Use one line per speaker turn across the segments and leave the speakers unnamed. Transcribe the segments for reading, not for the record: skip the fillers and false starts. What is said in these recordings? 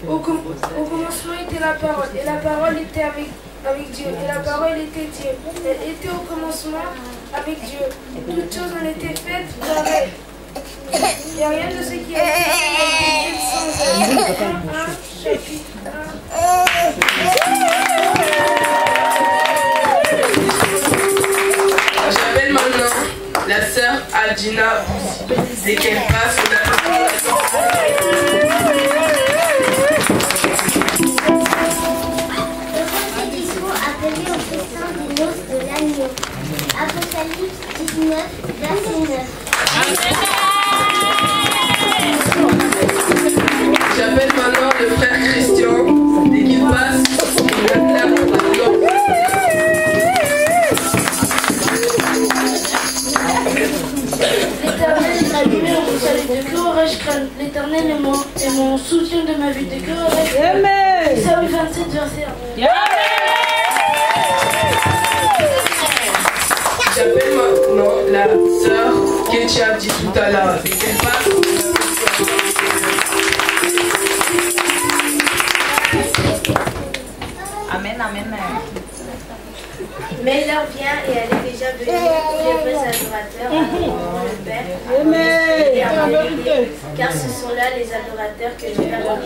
Au commencement était la parole, et la parole était avec Dieu, et la parole était Dieu. Elle était au commencement avec Dieu. Toutes choses en étaient faites par elle. Et rien de ce qui a été fait sans elle. Chapitre
1. J'appelle maintenant la sœur Adjina Boussi. Dès qu'elle passe, on a
appelé au festin des noces de l'agneau. Apocalypse 19, verset 9.
J'appelle maintenant le frère Christian. Dès qu'il passe, on acclame la gloire.
L'Éternel est ma lumière, mon salut. De que aurais-je craint? L'Éternel est mon soutien de ma vie. De que aurais-je craint? Psaume 27, verset 1.
J'appelle maintenant la sœur Ketia dit tout à l'heure. Dès qu'elle passe,
Amen, amen.
Mais l'heure vient et elle est déjà venue. Les vrais adorateurs adoreront le Père et en vérité, car ce sont là les adorateurs que Dieu adore.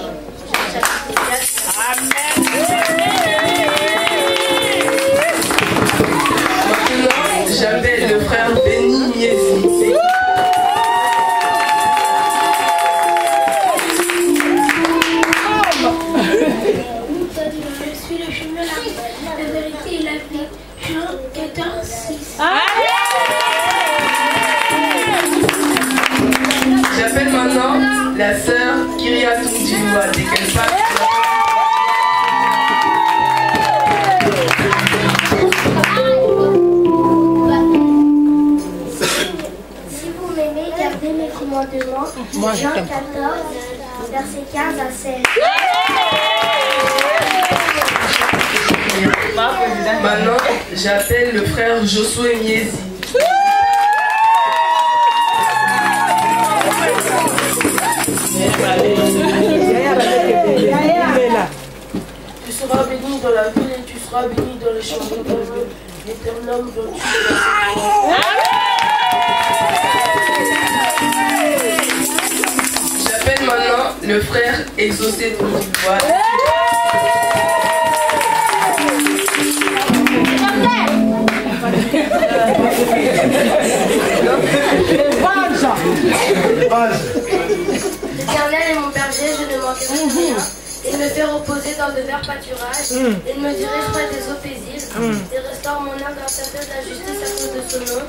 Chapitre 4.
maintenant, j'appelle le frère Béni Miesi.
Je suis le chemin, la vérité et la vie. Jean 14, 6.
J'appelle maintenant la sœur Kyria Tundjiwa. Dès qu'elle passe,
Si vous m'aimez, gardez mes commandements. Jean 14, verset 15 à 16.
maintenant, j'appelle le frère Josué Miesi.
Tu seras béni dans la ville et tu seras béni dans les champs de l'Éternel dont tu es.
J'appelle maintenant le frère Exaucé Tundjiwa.
L'Éternel est mon berger, je ne manquerai de rien. Il me fait reposer dans de verts pâturages. Il me dirige près des eaux paisibles. Il restaure mon âme grâce à la justice à cause de son nom.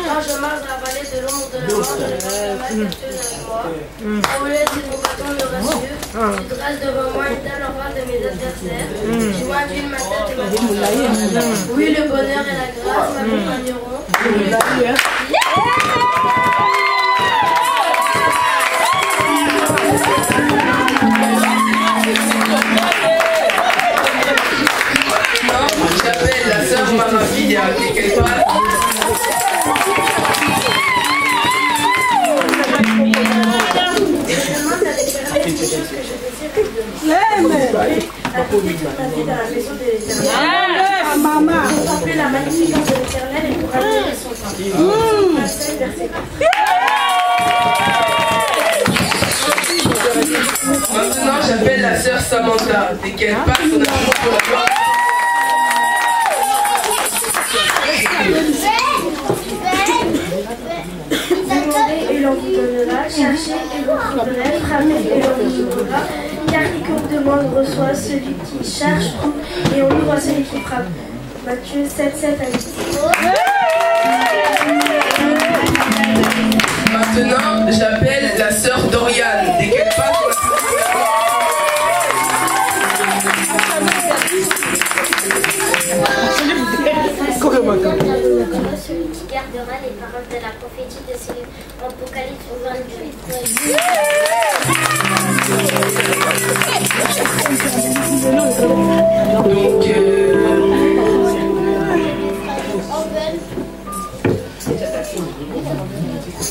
Quand je marche dans la vallée de l'ombre de la mort, je ne crains pas le mal avec moi. Au lieu de mon bâton me rassure. Tu dresses devant moi une table en face de mes adversaires. Tu m'induis ma tête et ma tête. Oui, le bonheur et la grâce m'accompagneront.
J'appelle la sœur Maravilla. Dès qu'elle passe,
Maman, contempler la magnificence de l'Éternel et pour admirer son temps.
maintenant, j'appelle la sœur Samantha. Dès qu'elle passe, on a toujours pour la gloire.
Demandez et l'on vous donnera, cherchez et vous trouverez, frappez et l'on vous ouvrira, car quiconque demande reçoit, celui qui cherche trouve, et on ouvre à celui qui frappe. Matthieu 7, 7 à 8.
Maintenant, j'appelle la sœur Doriane. Dès qu'elle passe, on a
Celui qui gardera les paroles de la prophétie de ce livre. Apocalypse 22.
donc,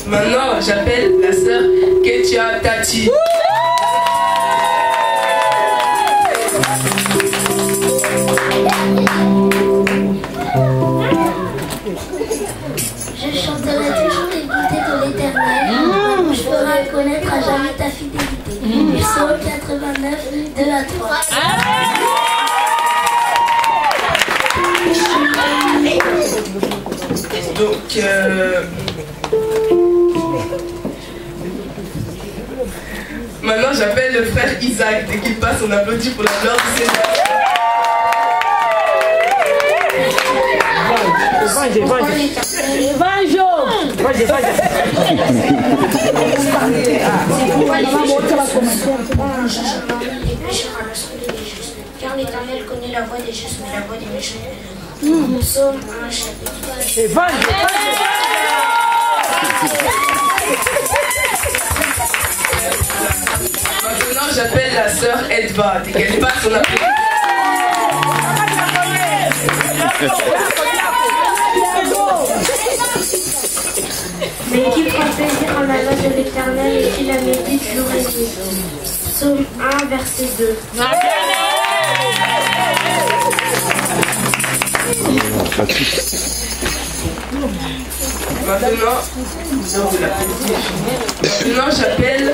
maintenant, j'appelle la sœur Ketia Tati.
connaître à jamais ta fidélité. Psaume 89, 2 à 3.
Donc, maintenant j'appelle le frère Isaac. Dès qu'il passe, on applaudit pour la gloire du Seigneur.
Car l'Éternel connaît la voie des justes, mais la voie des méchants. Psaume 1, chapitre 3.
Maintenant j'appelle la sœur Edva. Dès qu'elle passe, on applaudit.
Mais qui prend plaisir en la loi de l'Éternel et qui la médite jour et nuit. Psaume 1, verset 2.
Maintenant j'appelle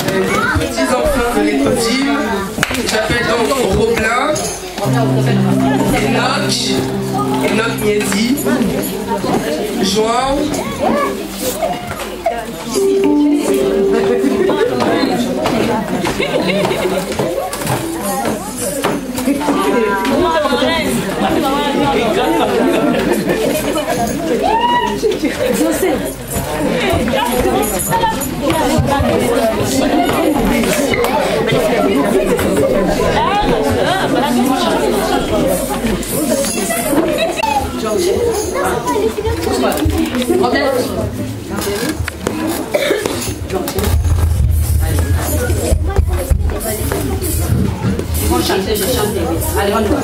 les petits enfants de l'école Jim. J'appelle donc Roblin, Enoch Niezi, João,
Allez, on y va.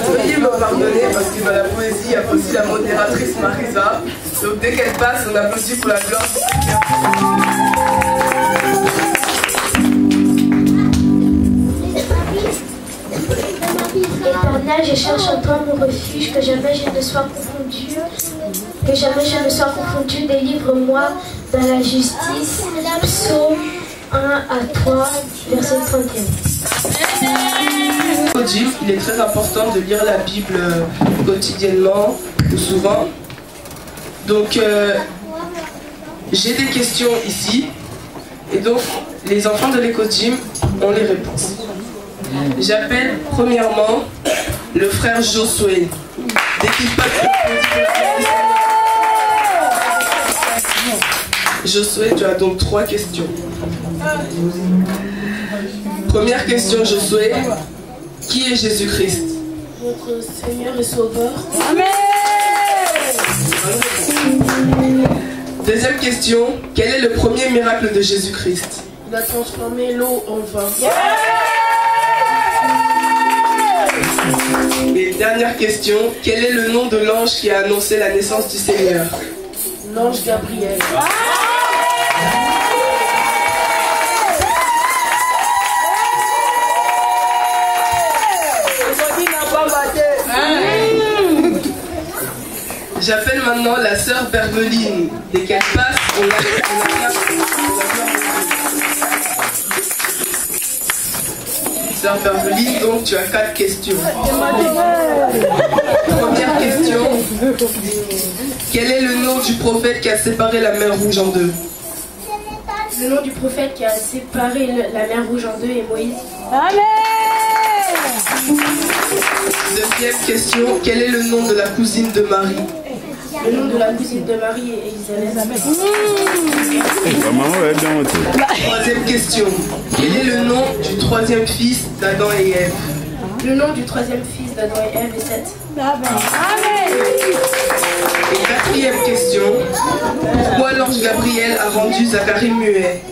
Veuillez me pardonner parce que dans la poésie, il y a aussi la modératrice Marisa. Donc dès qu'elle passe, on applaudit pour la gloire.
Éternel, je cherche en toi mon refuge, que jamais je ne sois confondu, délivre-moi dans la justice. Psaume 1 à 3, verset 31.
Il est très important de lire la Bible quotidiennement ou souvent. Donc j'ai des questions ici et donc les enfants de l'école Jim ont les réponses. J'appelle premièrement le frère Josué. Dès qu'il passe, Josué, tu as donc 3 questions. Première question, Josué. Qui est Jésus-Christ?
Notre Seigneur et Sauveur.
Amen. Deuxième question. Quel est le premier miracle de Jésus-Christ?
Il a transformé l'eau en vin.
Et dernière question, quel est le nom de l'ange qui a annoncé la naissance du Seigneur?
L'ange Gabriel.
J'appelle maintenant la sœur Berveline. Dès qu'elle passe, on la Sœur Berveline, donc tu as 4 questions. Première question. Quel est le nom du prophète qui a séparé la mer Rouge en deux?
Le nom du prophète qui a séparé la mer Rouge en deux est Moïse.
Amen.
Deuxième question. Quel est le nom de la cousine de Marie?
Le nom de la cousine de Marie est Élisabeth.
Troisième question. Quel est le nom du troisième fils d'Adam et Ève?
Le nom du troisième fils d'Adam et Ève est Seth.
Amen.
Et quatrième question. Pourquoi l'ange Gabriel a rendu Zacharie muet?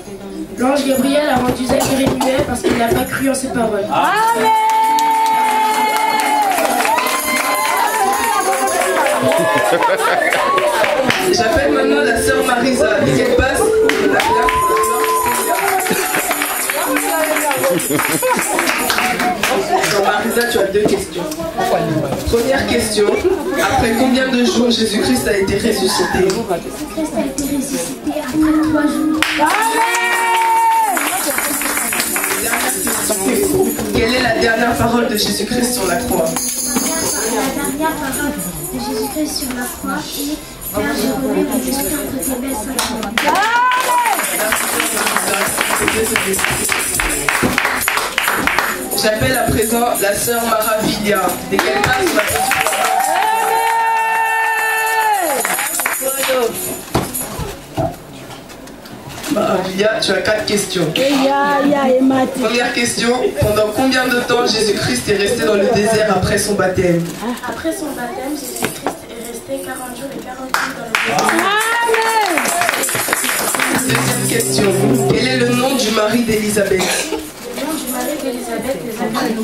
L'ange Gabriel a rendu Zacharie muet parce qu'il n'a pas cru en ses paroles.
Amen.
J'appelle maintenant la sœur Marisa. Dès qu'elle passe, Sœur Marisa, tu as 2 questions. Première question. Après combien de jours Jésus-Christ a été ressuscité?
Jésus-Christ a été ressuscité après 3 jours.
Quelle est la dernière parole de Jésus-Christ sur la croix?
La dernière parole de Jésus-Christ sur la croix est Père, je remets mon esprit entre tes mains saintes.
J'appelle à présent la sœur Maravilia. Dès qu'elle passe, on va Maravilia, tu as 4 questions. Première question, pendant combien de temps Jésus-Christ est resté dans le désert après son baptême?
Après son baptême, Jésus-Christ est resté 40 jours et 40 nuits dans le désert.
Deuxième question, quel est le nom du mari d'Élisabeth?
Le nom du mari d'Élisabeth est Zacharie.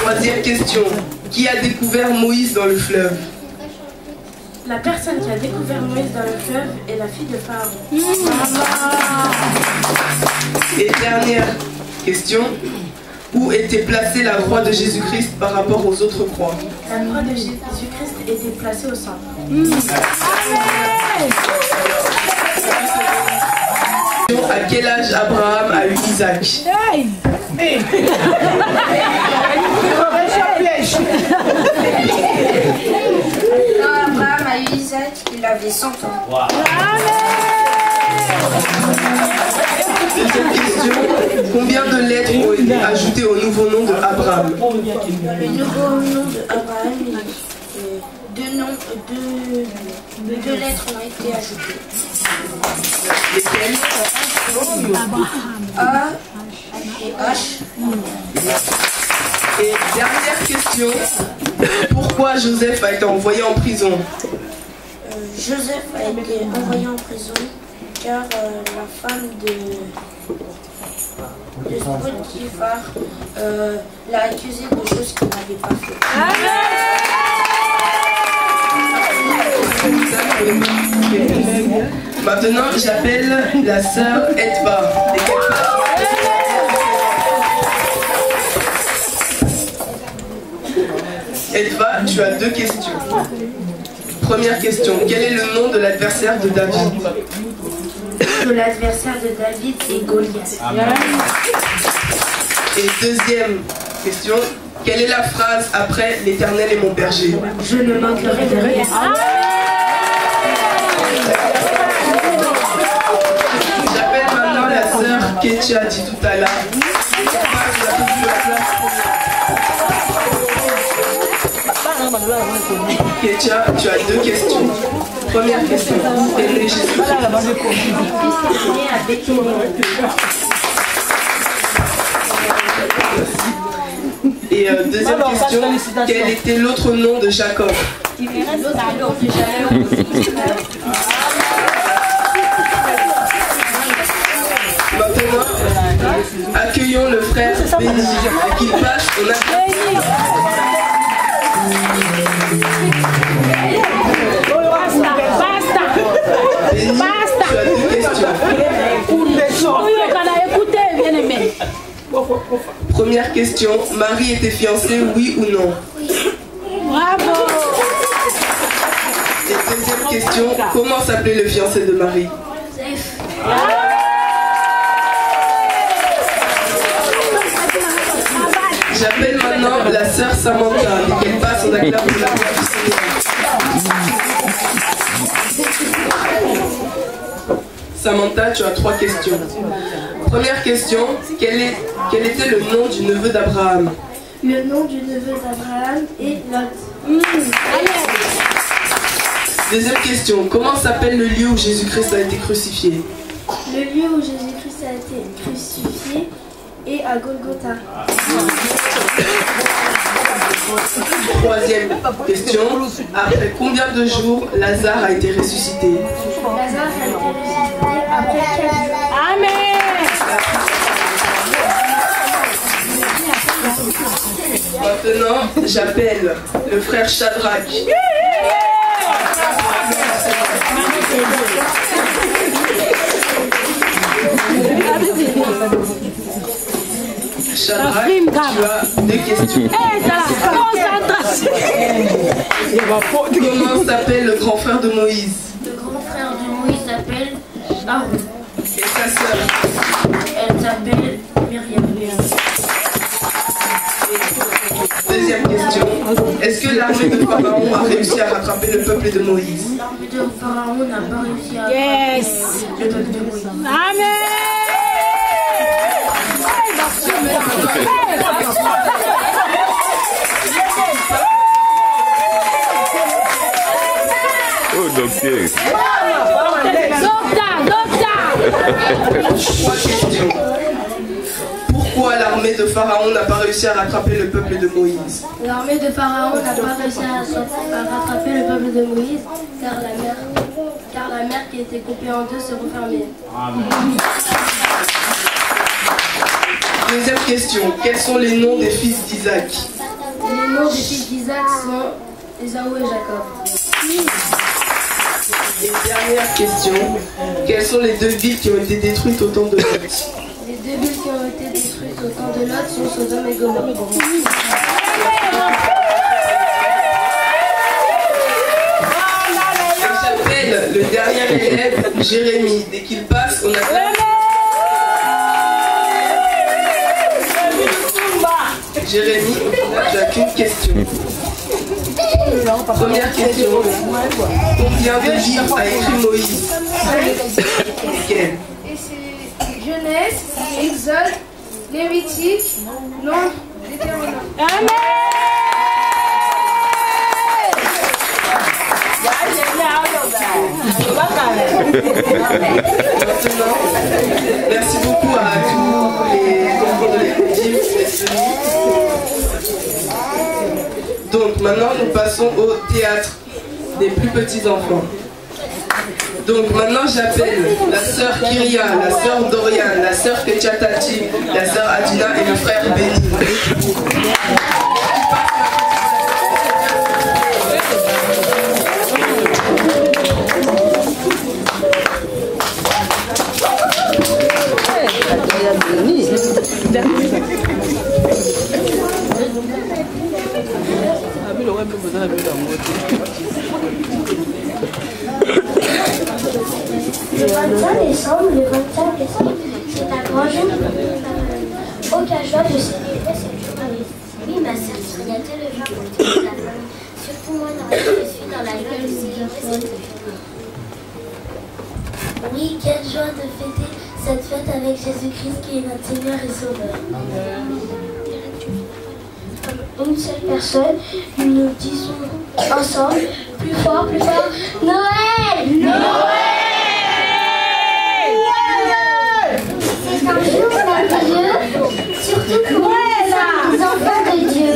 Troisième question, qui a découvert Moïse dans le fleuve?
La personne qui a découvert Moïse dans le fleuve est la fille de Pharaon.
Et dernière question, où était placée la croix de Jésus-Christ par rapport aux autres croix?
La croix de Jésus-Christ était placée au centre.
À quel âge Abraham a eu Isaac?
Quand Abraham a eu Isaac, il avait 100 ans.
Deuxième question, combien de lettres ont été ajoutées au nouveau nom de Abraham?
Le nouveau nom de Abraham, deux lettres ont été ajoutées.
Lesquelles?
A et H.
Et dernière question, pourquoi Joseph a été envoyé en prison?
Joseph a été envoyé en prison car la femme de Potiphar l'a accusé de choses qu'il n'avait pas fait.
Maintenant, j'appelle la sœur Edva. Edva, tu as 2 questions. Première question, quel est le nom de l'adversaire de David?
L'adversaire de David est Goliath.
Et deuxième question, quelle est la phrase après l'Éternel est mon berger?
Je ne manquerai de rien.
J'appelle maintenant la sœur Ketia dit tout à l'heure. Ketia, tu as 2 questions. Première question, quel est Jésus? Et deuxième question, quel était l'autre nom de Jacob? Maintenant, accueillons le frère béni. Dès qu'il passe, on a... Béni, tu as deux questions. Première question, Marie était fiancée, oui ou non?
Bravo.
Et deuxième question, comment s'appelait le fiancé de Marie? J'appelle maintenant la sœur Samantha, et qu'elle passe, on acclame pour la voix du Seigneur. Samantha, tu as 3 questions. Première question, quel était le nom du neveu d'Abraham?
Le nom du neveu d'Abraham est Lot.
Deuxième question, comment s'appelle le lieu où Jésus-Christ a été crucifié?
Le lieu où Jésus-Christ a été crucifié est à Golgotha.
Troisième question, après combien de jours Lazare a été ressuscité?
Lazare a été ressuscité après 4 jours.
Amen.
Maintenant, j'appelle le frère Shadrach. Shadrach, tu as 2 questions. Comment s'appelle le grand frère de Moïse?
Le grand frère de Moïse s'appelle Aaron.
Et sa sœur?
Elle s'appelle Myriam.
Deuxième question. Est-ce que l'armée de Pharaon a réussi à rattraper le peuple de Moïse?
L'armée de Pharaon n'a pas réussi à rattraper le peuple de Moïse.
Amen.
Oh, docteur.
Trois questions. Pourquoi l'armée de Pharaon n'a pas réussi à rattraper le peuple de Moïse?
L'armée de Pharaon n'a pas réussi à rattraper le peuple de Moïse car la mer qui était coupée en deux se refermait.
Deuxième question. Quels sont les noms des fils d'Isaac?
Les noms des fils d'Isaac sont Ésaü et Jacob.
Et dernière question. Quelles sont les 2 villes qui ont été détruites au temps de Lot?
Les 2 villes qui ont été détruites au temps de Lot sont Sodome et Gomorrhe.
Et j'appelle le dernier élève, Jérémie. Dès qu'il passe, on acclame. Jérémie, tu n'as qu'une question. Première question. Combien de livres a écrit Moïse? Lesquels?
Et c'est Genèse, Exode, Lévitique, Nombre, Deutéronome.
Amen.
Maintenant, merci beaucoup à tous les enfants de l'école d'être venus. Donc maintenant nous passons au théâtre des plus petits enfants. Donc maintenant j'appelle la sœur Kyria, la sœur Dorian, la sœur Ketchatati, la sœur Adina et le frère Béni.
Le 25 décembre, c'est un grand jour. Aucun joie de célébrer cette journée. Oui, ma sœur, tu serais gâtée le jour pour toute la famille. Surtout moi, je suis dans la gueule de célébrer cette journée. Oui, quelle joie de fêter cette fête avec Jésus-Christ qui est notre Seigneur et Sauveur. Comme une seule personne, nous disons ensemble, plus fort, Noël! Noël! C'est un jour merveilleux, surtout pour nous, les enfants de Dieu.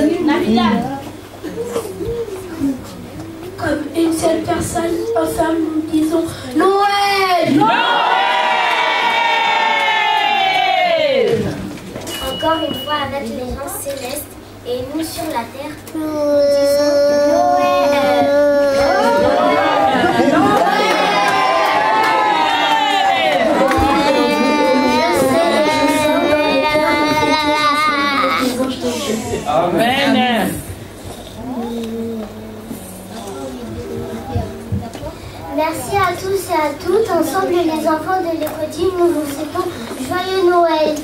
Comme une seule personne, ensemble, nous disons Noël! Noël! Encore une fois avec Et nous, sur la terre, disons Noël.
Amen.
Merci à tous et à toutes. Ensemble, les enfants de l'Écodie, nous vous souhaitons joyeux Noël.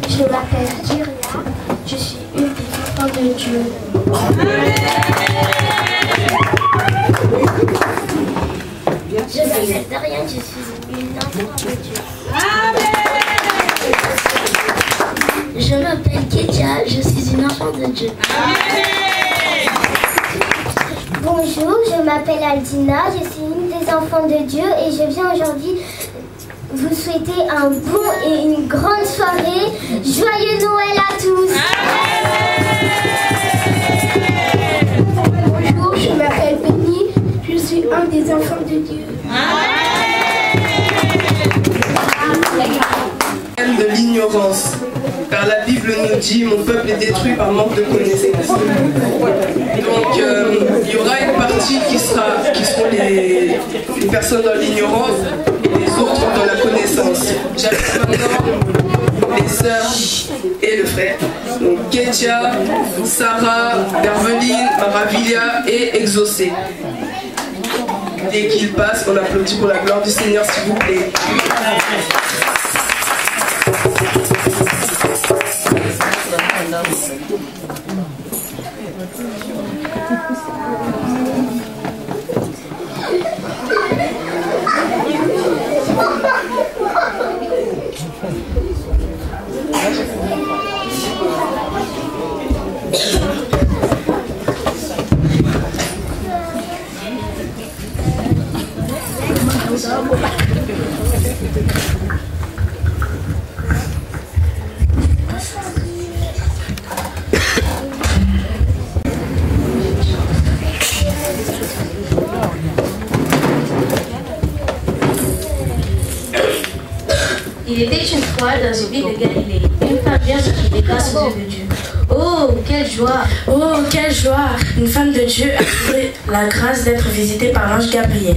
Je m'appelle Kyria, je suis une des enfants de Dieu. Je m'appelle Dorian, je suis une enfant de Dieu. Je m'appelle Ketia, je suis une enfant de Dieu. Bonjour, je m'appelle Aldina, je suis une des enfants de Dieu et je viens aujourd'hui vous souhaiter un bon et une grande soirée. Joyeux Noël à tous.
Bonjour, je m'appelle Benny, je suis un des enfants de Dieu.
De l'ignorance. Car la Bible nous dit, mon peuple est détruit par manque de connaissances. Donc il y aura une partie qui seront les personnes dans l'ignorance et les autres dans la connaissance. J'appelle maintenant les sœurs et le frère. Donc Ketia, Sarah, Herveline, Maravilia et Exaucé. Dès qu'ils passent, on applaudit pour la gloire du Seigneur, s'il vous plaît.
Il était une fois dans une ville de Galilée, une femme bien se trouvait grâce aux yeux de Dieu. Oh, quelle joie!
Oh, quelle joie! Une femme de Dieu a trouvé la grâce d'être visitée par l'ange Gabriel.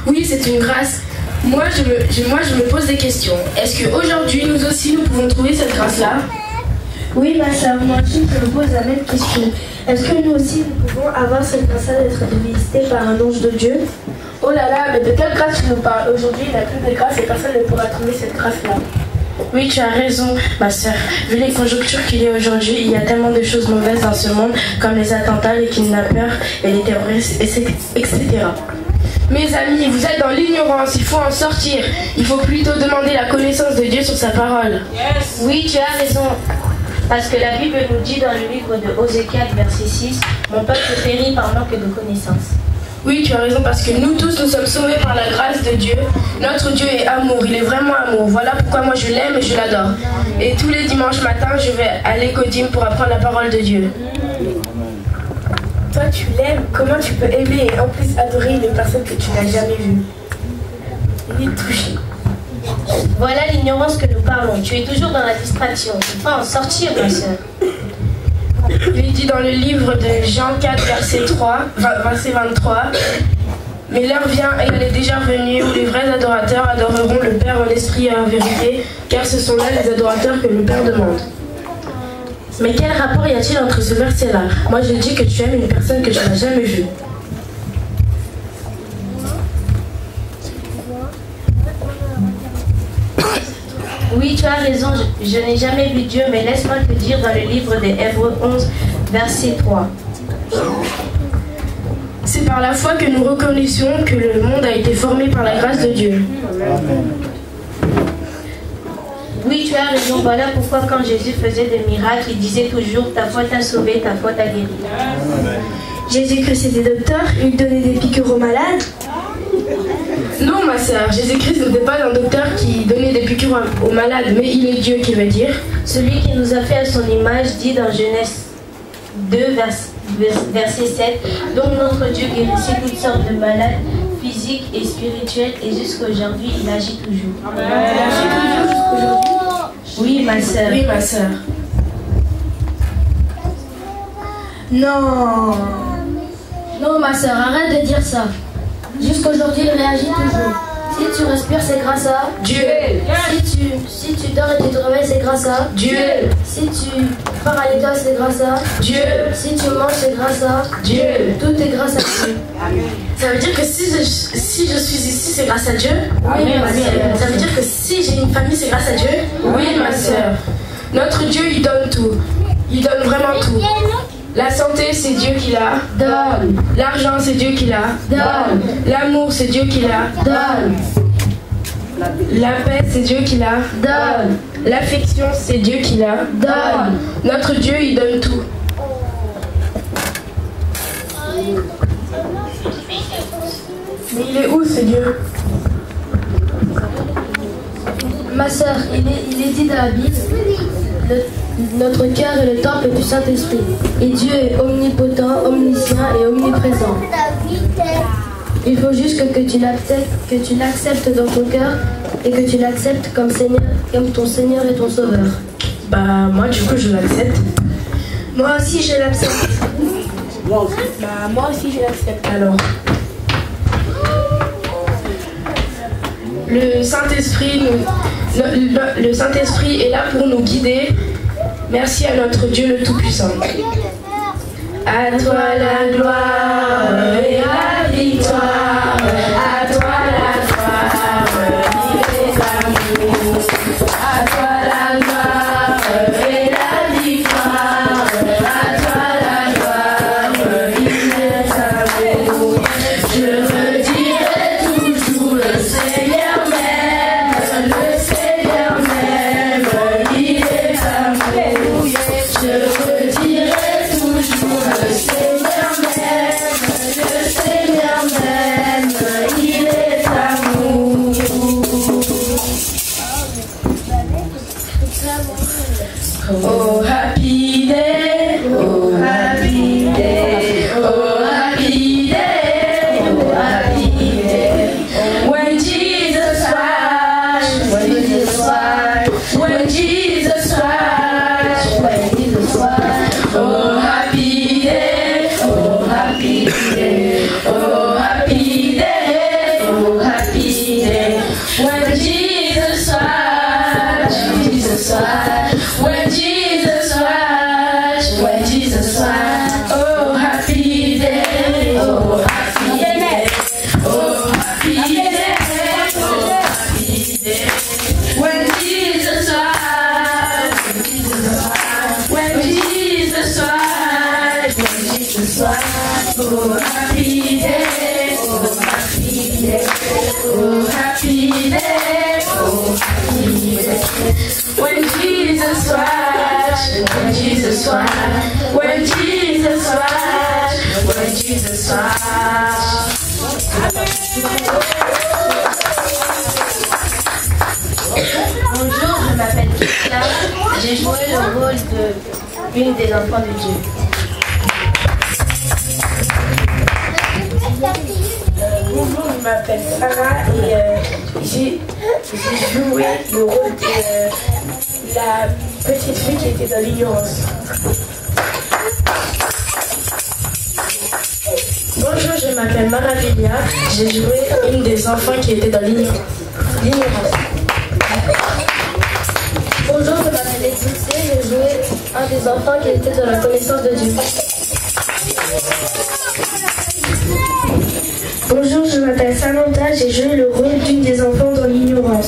Oui, c'est une grâce. Moi, je me pose des questions. Est-ce qu'aujourd'hui, nous aussi, nous pouvons trouver cette grâce-là?
Oui, ma soeur, moi aussi, je me pose la même question. Est-ce que nous aussi, nous pouvons avoir cette grâce-là d'être visités par un ange de Dieu?
Oh là là, mais de quelle grâce tu nous parles? Aujourd'hui, il n'y a plus de grâce et personne ne pourra trouver cette grâce-là. Oui, tu as raison, ma soeur. Vu les conjonctures qu'il y a aujourd'hui, il y a tellement de choses mauvaises dans ce monde, comme les attentats, les kidnappeurs et les terroristes, etc. Mes amis, vous êtes dans l'ignorance, il faut en sortir. Il faut plutôt demander la connaissance de Dieu sur sa parole.
Yes. Oui, tu as raison. Parce que la Bible nous dit dans le livre de Oséchiel, verset 6, « Mon peuple périt par manque de connaissance. »
Oui, tu as raison, parce que nous tous, nous sommes sauvés par la grâce de Dieu. Notre Dieu est amour, il est vraiment amour. Voilà pourquoi moi je l'aime et je l'adore. Et tous les dimanches matins, je vais à l'écodime pour apprendre la parole de Dieu. Toi, tu l'aimes, comment tu peux aimer et en plus adorer une personne que tu n'as jamais vue? Il est touché.
Voilà l'ignorance que nous parlons. Tu es toujours dans la distraction. Tu peux en sortir, ma soeur.
Il est dit dans le livre de Jean 4, verset 23. Mais l'heure vient et elle est déjà venue où les vrais adorateurs adoreront le Père en esprit et en vérité, car ce sont là les adorateurs que le Père demande. Mais quel rapport y a-t-il entre ce verset-là? Moi je dis que tu aimes une personne que tu n'as jamais vue.
Oui, tu as raison, je n'ai jamais vu Dieu, mais laisse-moi te dire dans le livre des Hébreux 11, verset 3.
C'est par la foi que nous reconnaissons que le monde a été formé par la grâce de Dieu.
Oui, tu as raison, voilà pourquoi quand Jésus faisait des miracles, il disait toujours « ta foi t'a sauvé, ta foi t'a guéri ».
Jésus-Christ était docteur, il donnait des piqûres aux malades.
Non, ma sœur, Jésus-Christ n'était pas un docteur qui donnait des piqûres aux malades, mais il est Dieu qui veut dire.
Celui qui nous a fait à son image dit dans Genèse 2, verset 7, « Donc notre Dieu guérissait toutes sortes de malades, physiques et spirituelles, et jusqu'à aujourd'hui, il agit toujours. »
Il agit toujours jusqu'aujourd'hui?
Oui, ma sœur.
Oui, ma sœur.
Non.
Non, ma soeur, arrête de dire ça. Jusqu'aujourd'hui, il réagit toujours. Si tu respires, c'est grâce à
Dieu.
Si tu dors et tu te réveilles, c'est grâce à
Dieu.
Si tu pars à l'école, c'est grâce à
Dieu.
Si tu manges, c'est grâce à
Dieu.
Tout est grâce à Dieu.
Ça veut dire que si je suis ici, c'est grâce à Dieu?
Oui, ma sœur.
Ça veut dire que si j'ai une famille, c'est grâce à Dieu? Oui, ma sœur. Notre Dieu, il donne tout. Il donne vraiment tout. La santé, c'est Dieu qui l'a.
Donne.
L'argent, c'est Dieu qui l'a.
Donne.
L'amour, c'est Dieu qui l'a.
Donne.
La paix, c'est Dieu qui l'a.
Donne.
L'affection, c'est Dieu qui l'a.
Donne.
Notre Dieu, il donne tout. Mais il est où, ce Dieu?
Ma sœur, il est dit dans la Bible, notre cœur est le temple du Saint-Esprit. Et Dieu est omnipotent, omniscient et omniprésent. Il faut juste que tu l'acceptes dans ton cœur et que tu l'acceptes comme ton Seigneur et ton Sauveur.
Bah, moi, du coup, je l'accepte.
Moi aussi, je l'accepte.
Bah, moi aussi, je l'accepte. Alors, le Saint-Esprit est là pour nous guider. Merci à notre Dieu le Tout-Puissant. À toi la gloire et la victoire. À toi la gloire et l'amour. À toi la gloire et la victoire. À toi la gloire et l'amour. Je redirai toujours le Seigneur même. Le Seigneur même. Il est amour. Je redirai toujours le Seigneur même. Le Seigneur même. Il est amour. Oh happy day, oh happy day, oh happy day, oh happy day. When Jesus washed, when Jesus washed, when Jesus washed, when Jesus washed. Oh happy day, oh happy day, oh happy day, oh happy day. When Jesus washed, Jesus washed. When Jesus washed, when Jesus washed. Oh happy day, oh happy day, oh happy day, oh happy day. When Jesus washed, when Jesus washed, when Jesus washed. Oh happy day, oh happy day, oh happy day, oh happy day. When Jesus washed, when Jesus washed, when Jesus washed, when Jesus washed.
J'ai joué le rôle d'une des enfants de Dieu.
Bonjour, je m'appelle Sarah et j'ai joué le rôle de la petite fille qui était dans l'ignorance. Bonjour, je m'appelle Maravilla. J'ai joué une des enfants qui était dans l'ignorance.
Bonjour, je m'appelle Laetitia. J'ai joué un des enfants qui était dans la connaissance de Dieu.
Bonjour, je m'appelle Samantha, j'ai joué le rôle d'une des enfants dans l'ignorance.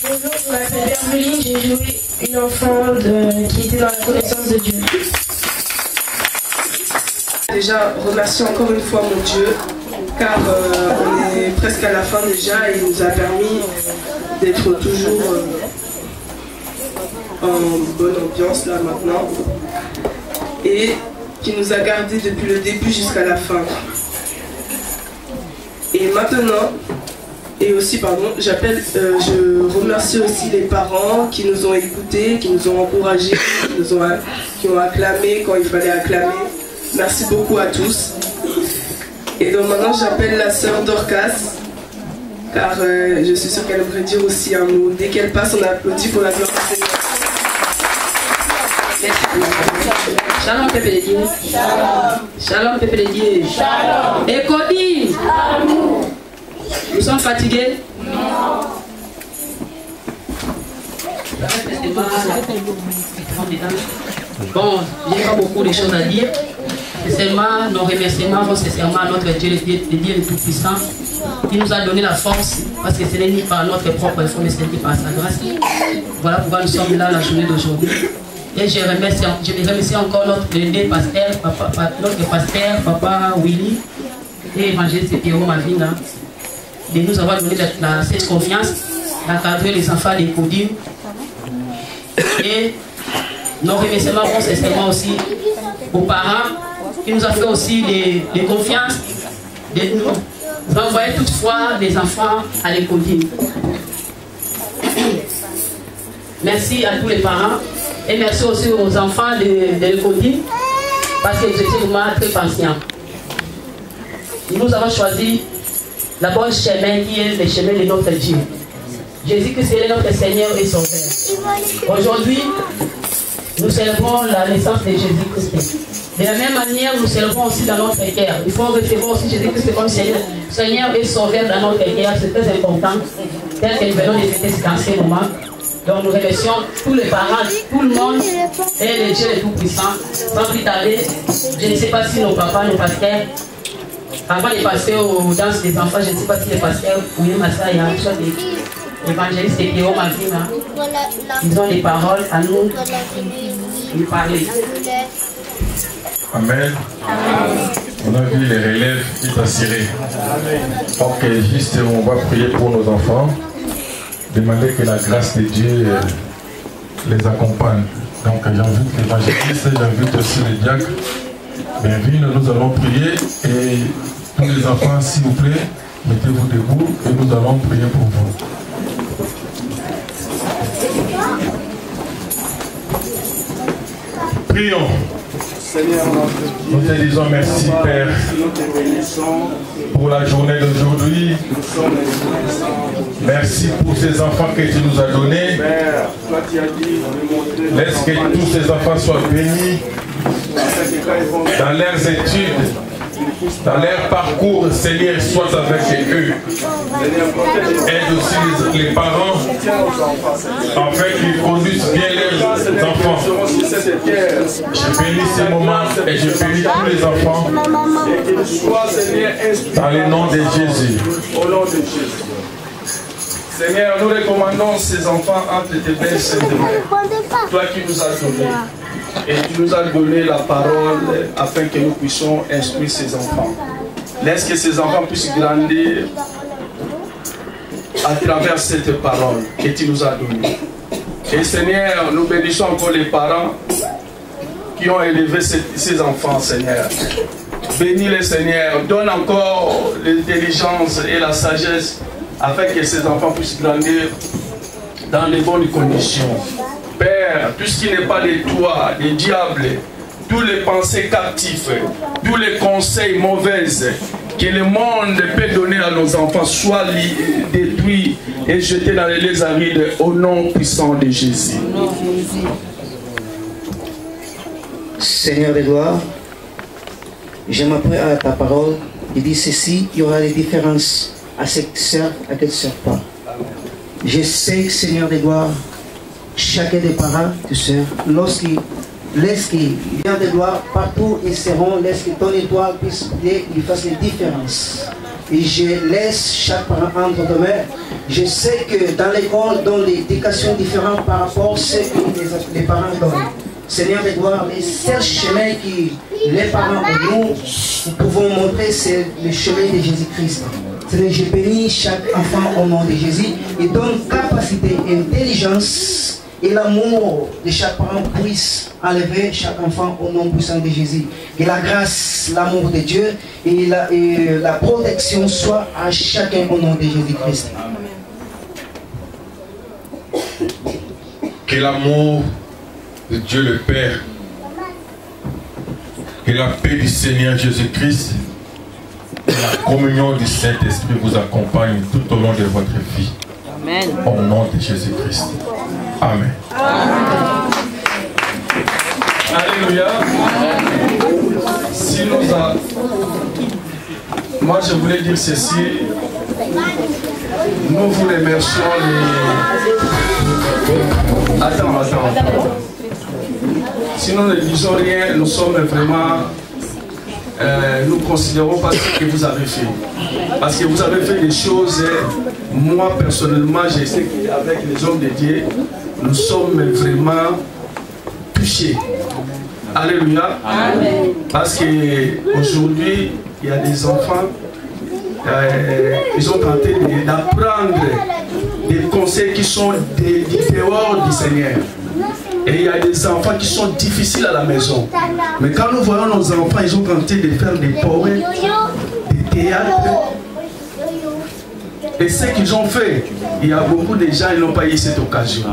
Bonjour, je m'appelle Hermeline, j'ai joué une enfant qui était dans la connaissance de Dieu.
Déjà, remercie encore une fois mon Dieu, car on est presque à la fin déjà et il nous a permis d'être toujours en bonne ambiance là maintenant et qui nous a gardés depuis le début jusqu'à la fin. Et maintenant, et aussi pardon, je remercie aussi les parents qui nous ont écoutés, qui nous ont encouragés, qui ont acclamé quand il fallait acclamer. Merci beaucoup à tous. Et donc maintenant j'appelle la sœur Dorcas, car je suis sûre qu'elle aimerait dire aussi un mot. Dès qu'elle passe, on applaudit pour la gloire du Seigneur.
Shalom, peuple de Dieu. Shalom, peuple de Dieu. Shalom. Et Cody. Nous sommes fatigués? Non. Bon, je n'ai pas beaucoup de choses à dire. Seulement, nos remerciements vont sincèrement à notre Dieu, le Dieu le Tout-Puissant, qui nous a donné la force, parce que ce n'est ni par notre propre effort, mais c'est par sa grâce. Voilà pourquoi nous sommes là la journée d'aujourd'hui. Et je remercie encore notre pasteur, Papa Willy, et évangéliste Pierrot Mavina, de nous avoir donné cette confiance d'encadrer les enfants des Kodim. Et nos remerciements vont sincèrement aussi aux parents qui nous ont fait aussi des confiances de nous envoyer toutefois des enfants à l'école. Merci à tous les parents et merci aussi aux enfants de l'école parce que vous étiez vraiment très patients. Nous avons choisi la bonne chemin qui est le chemin de notre Dieu. Jésus-Christ est notre Seigneur et Sauveur. Aujourd'hui, nous célébrons la naissance de Jésus-Christ. De la même manière, nous célébrons aussi dans notre cœur. Il faut recevoir aussi Jésus-Christ comme Seigneur et Sauveur dans notre cœur. C'est très important, tel que nous venons de fêter dans ces moments. Donc nous remercions tous les parents, tout le monde et le Dieu le Tout-Puissant. Sans plus tarder, je ne sais pas si nos papas, nos pasteurs, avant de passer aux danses des enfants, je ne sais pas si les pasteurs ou les massas, il y a un chose d'évangéliste et Pierrot Mavina. Ils ont des paroles à nous parler.
Amen. On a vu les relèves qui t'assiraient. Ok, juste on va prier pour nos enfants. Demander que la grâce de Dieu les accompagne. Donc j'invite l'évangéliste, j'invite aussi les diacres. Bienvenue, nous allons prier et tous les enfants, s'il vous plaît, mettez-vous debout et nous allons prier pour vous. Prions.
Seigneur,
nous te disons merci, Père, pour la journée d'aujourd'hui. Merci pour ces enfants que tu nous as donnés. Laisse que tous ces enfants soient bénis dans leurs études, dans leur parcours. Seigneur, sois avec eux. Aide aussi les parents afin qu'ils conduisent bien leurs enfants. Je bénis ces moments et je bénis tous les enfants dans le nom de Jésus.
Au nom de Jésus. Seigneur, nous recommandons ces enfants entre tes belles saintes mains. Toi qui nous as donné. Et tu nous as donné la parole afin que nous puissions instruire ces enfants. Laisse que ces enfants puissent grandir à travers cette parole que tu nous as donnée. Et Seigneur, nous bénissons encore les parents qui ont élevé ces enfants, Seigneur. Bénis-les, Seigneur. Donne encore l'intelligence et la sagesse afin que ces enfants puissent grandir dans les bonnes conditions. Père, tout ce qui n'est pas de toi, des diables, tous les pensées captifs, tous les conseils mauvais que le monde peut donner à nos enfants soient détruits et jetés dans les lieux arides au nom puissant de Jésus.
Seigneur de gloire, je m'apprête à ta parole et dis ceci, il y aura des différences à ceux qui servent, à ceux qui ne servent pas. Je sais, Seigneur de gloire, chacun des parents te sert, lorsqu'il laisse qu'il vient de gloire partout ils seront, laisse que ton étoile puisse briller, qu'il fasse les différences. Et je laisse chaque parent entre tes mains. Je sais que dans l'école, dans l'éducation différente par rapport à ce que les parents donnent. Seigneur de gloire, les seuls chemins que les parents et nous pouvons montrer, c'est le chemin de Jésus-Christ. Je bénis chaque enfant au nom de Jésus et donne capacité, intelligence et l'amour de chaque parent puisse enlever chaque enfant au nom puissant de Jésus. Que la grâce, l'amour de Dieu et la protection soient à chacun au nom de Jésus-Christ.
Que l'amour de Dieu le Père et la paix du Seigneur Jésus-Christ et la communion du Saint-Esprit vous accompagne tout au long de votre vie. Amen. Au nom de Jésus-Christ. Amen.
Alléluia. Si nous a... Moi je voulais dire ceci. Nous vous remercions les... Attends. Si nous ne disons rien, nous sommes vraiment... nous considérons pas ce que vous avez fait. Parce que vous avez fait des choses, moi personnellement, je sais qu'avec les hommes de Dieu, nous sommes vraiment touchés. Alléluia. Amen. Parce qu'aujourd'hui, il y a des enfants, ils ont tenté d'apprendre des conseils qui sont des dehors du Seigneur. Et il y a des enfants qui sont difficiles à la maison. Mais quand nous voyons nos enfants, ils ont tenté de faire des poèmes, des théâtres. Et ce qu'ils ont fait, il y a beaucoup de gens qui n'ont pas eu cette occasion.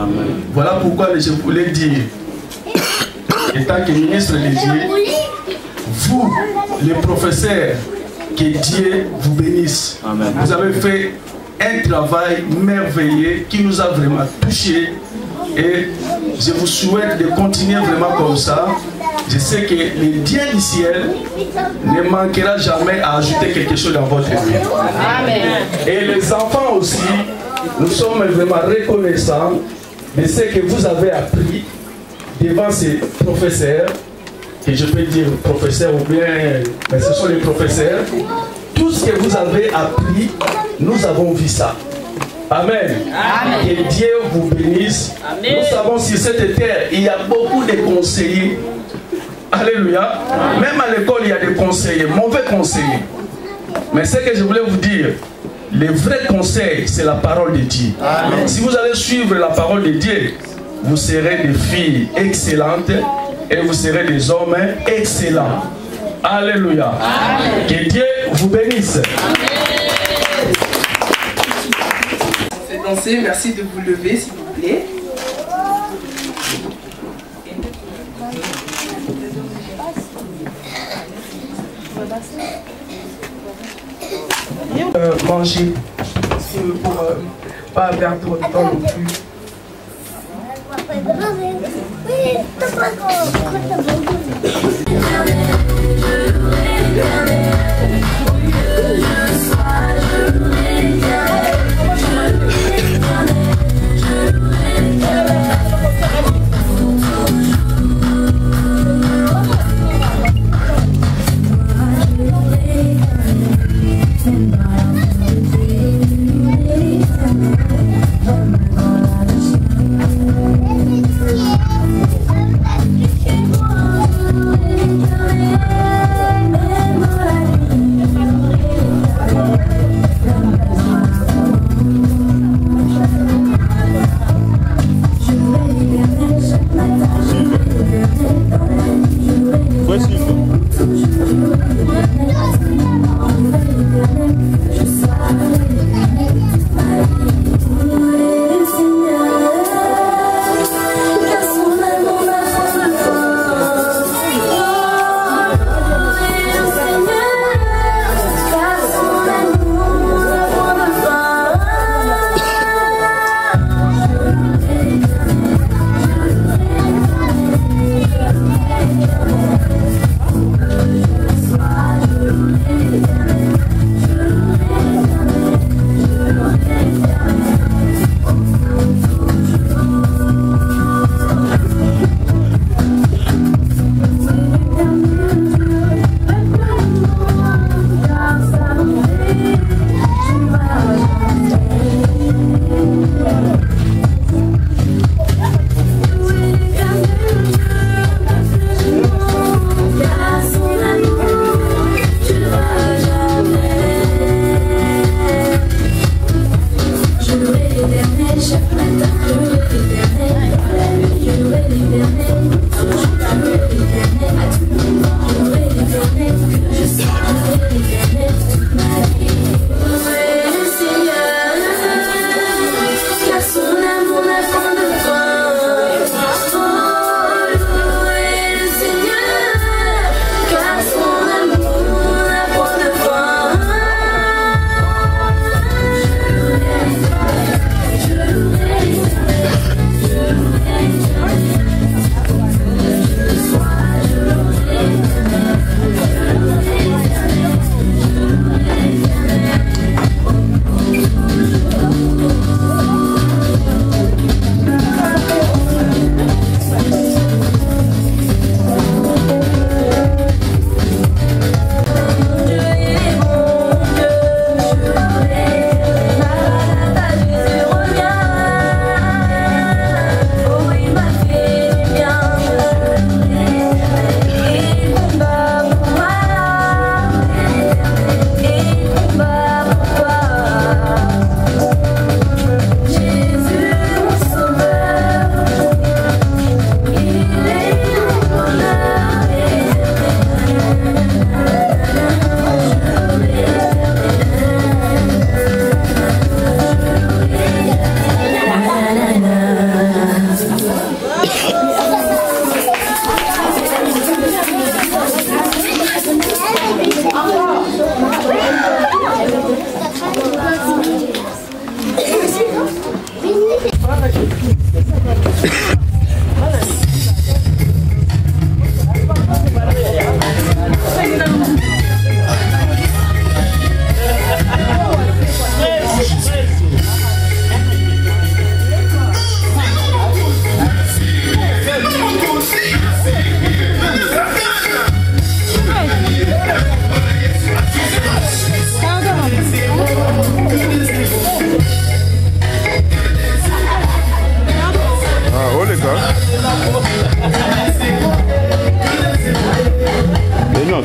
Voilà pourquoi je voulais dire, étant que ministre de Dieu, vous, les professeurs, que Dieu vous bénisse. Amen. Vous avez fait un travail merveilleux qui nous a vraiment touchés. Et je vous souhaite de continuer vraiment comme ça. Je sais que le Dieu du ciel ne manquera jamais à ajouter quelque chose dans votre vie. Amen. Et les enfants aussi, nous sommes vraiment reconnaissants de ce que vous avez appris devant ces professeurs, que je peux dire professeurs ou bien, mais ce sont les professeurs. Tout ce que vous avez appris, nous avons vu ça. Amen. Amen. Que Dieu vous bénisse. Amen. Nous savons sur cette terre, il y a beaucoup de conseillers. Alléluia. Amen. Même à l'école, il y a des conseillers, mauvais conseillers. Mais ce que je voulais vous dire, le vrai conseil, c'est la parole de Dieu. Amen. Si vous allez suivre la parole de Dieu, vous serez des filles excellentes et vous serez des hommes excellents. Alléluia. Amen. Que Dieu vous bénisse. Amen.
Danser, merci de vous lever s'il vous plaît. Manger pour pas perdre trop de temps non plus.
Je Non,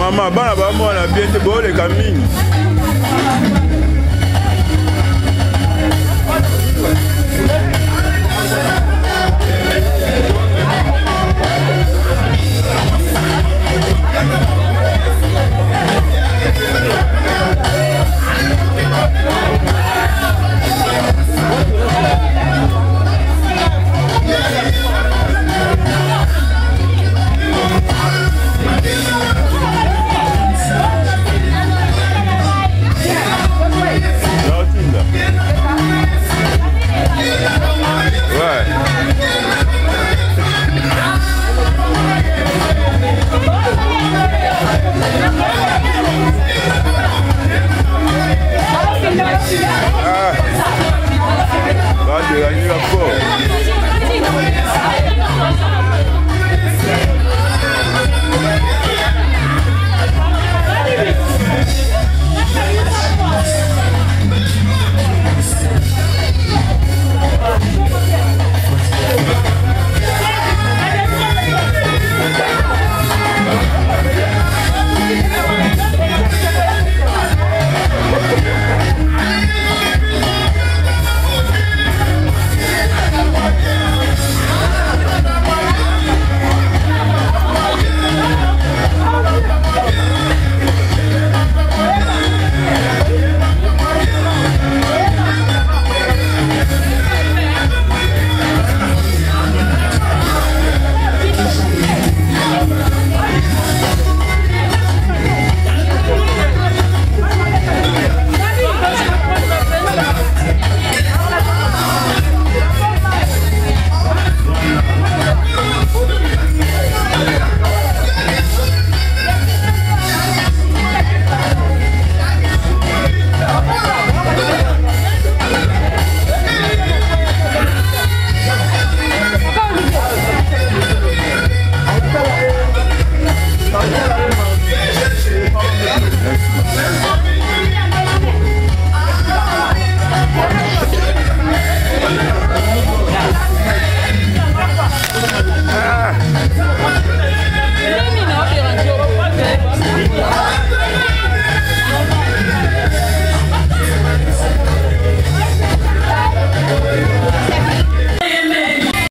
Maman, bana ba mwana bien te bo le kamini.